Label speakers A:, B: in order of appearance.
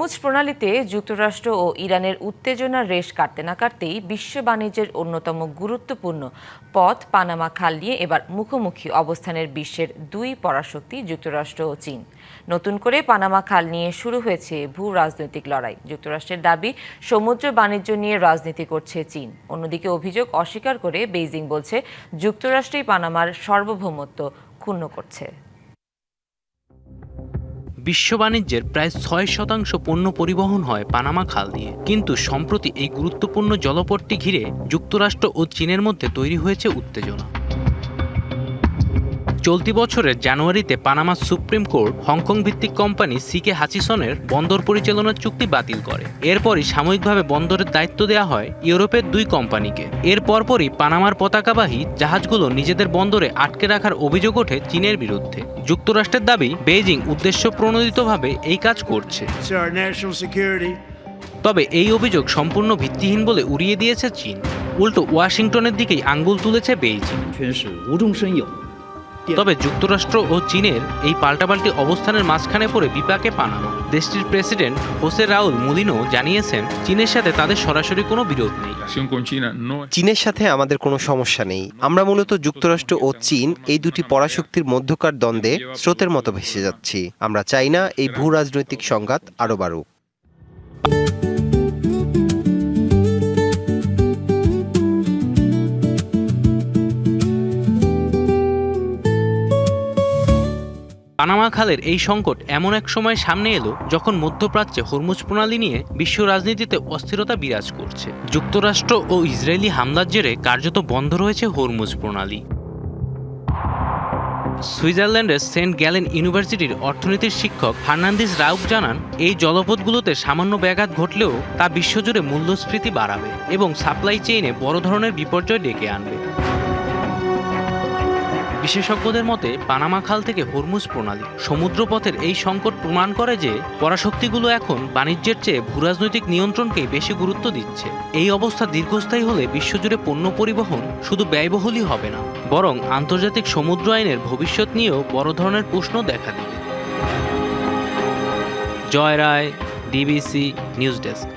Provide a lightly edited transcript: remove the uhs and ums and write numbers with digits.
A: Hormuz প্রণালীতে যুক্তরাষ্ট্র ও ইরানের উত্তেজনার রেশ কাটতে না কাটতেই বিশ্ব বাণিজ্যের অন্যতম গুরুত্বপূর্ণ পথ পানামা খাল নিয়ে এবার মুখোমুখি অবস্থানের বিশ্বের দুই পরাশক্তি যুক্তরাষ্ট্র ও চীন। নতুন করে পানামা খাল নিয়ে শুরু হয়েছে ভূ রাজনৈতিক লড়াই। যুক্তরাষ্ট্রের দাবি সমুদ্র বাণিজ্য নিয়ে রাজনীতি করছে চীন। অন্যদিকে অভিযোগ অস্বীকার করে বেইজিং বলছে যুক্তরাষ্ট্রই পানামার সার্বভৌমত্ব ক্ষুণ্ণ করছে।
B: বিশ্ব বাণিজ্যের প্রায় ৬% পণ্য পরিবহন হয় পানামা খাল দিয়ে, কিন্তু সম্প্রতি এই গুরুত্বপূর্ণ জলপথটি ঘিরে যুক্তরাষ্ট্র ও চীনের মধ্যে তৈরি হয়েছে উত্তেজনা। চলতি বছরের জানুয়ারিতে পানামা সুপ্রিম কোর্ট হংকং ভিত্তিক কোম্পানি সিকে হাচিসনের বন্দর পরিচালনার চুক্তি বাতিল করে। এরপরই সাময়িকভাবে বন্দরের দায়িত্ব দেওয়া হয় ইউরোপের দুই কোম্পানিকে। এর পরপরই পানামার পতাকাবাহী জাহাজগুলো নিজেদের বন্দরে আটকে রাখার অভিযোগ ওঠে চীনের বিরুদ্ধে। যুক্তরাষ্ট্রের দাবি বেইজিং উদ্দেশ্য প্রণোদিতভাবে এই কাজ করছে। তবে এই অভিযোগ সম্পূর্ণ ভিত্তিহীন বলে উড়িয়ে দিয়েছে চীন। উল্টো ওয়াশিংটনের দিকেই আঙ্গুল তুলেছে বেইজিং। তবে যুক্তরাষ্ট্র ও চীনের এই পাল্টাপাল্টি অবস্থানের মাঝখানে পড়ে বিপাকে পানামা। দেশটির প্রেসিডেন্ট হোসে রাউল মুলিনো জানিয়েছেন চীনের সাথে তাদের সরাসরি কোনো বিরোধ নেই।
C: চীনের সাথে আমাদের কোনো সমস্যা নেই। আমরা মূলত যুক্তরাষ্ট্র ও চীন এই দুটি পরাশক্তির মধ্যকার দ্বন্দ্বে স্রোতের মতো ভেসে যাচ্ছি। আমরা চাই না এই ভূ রাজনৈতিক সংঘাত আরও বাড়ুক।
B: পানামা খালের এই সংকট এমন এক সময় সামনে এলো যখন মধ্যপ্রাচ্যে হরমুজ প্রণালী নিয়ে বিশ্ব রাজনীতিতে অস্থিরতা বিরাজ করছে। যুক্তরাষ্ট্র ও ইসরায়েলি হামলার জেরে কার্যত বন্ধ রয়েছে হরমুজ প্রণালী। সুইজারল্যান্ডের সেন্ট গ্যালেন ইউনিভার্সিটির অর্থনীতির শিক্ষক ফার্নান্দিস রাউক জানান, এই জলপথগুলোতে সামান্য ব্যাঘাত ঘটলেও তা বিশ্বজুড়ে মূল্যস্ফীতি বাড়াবে এবং সাপ্লাই চেইনে বড় ধরনের বিপর্যয় ডেকে আনবে। বিশেষজ্ঞদের মতে পানামা খাল থেকে হরমুজ প্রণালী সমুদ্রপথের এই সংকট প্রমাণ করে যে পরাশক্তিগুলো এখন বাণিজ্যের চেয়ে ভূরাজনৈতিক নিয়ন্ত্রণকেই বেশি গুরুত্ব দিচ্ছে। এই অবস্থা দীর্ঘস্থায়ী হলে বিশ্বজুড়ে পণ্য পরিবহন শুধু ব্যয়বহুলই হবে না, বরং আন্তর্জাতিক সমুদ্র আইনের ভবিষ্যৎ নিয়েও বড় ধরনের প্রশ্ন দেখা দিবে। জয় রায়, ডিবিসি নিউজ ডেস্ক।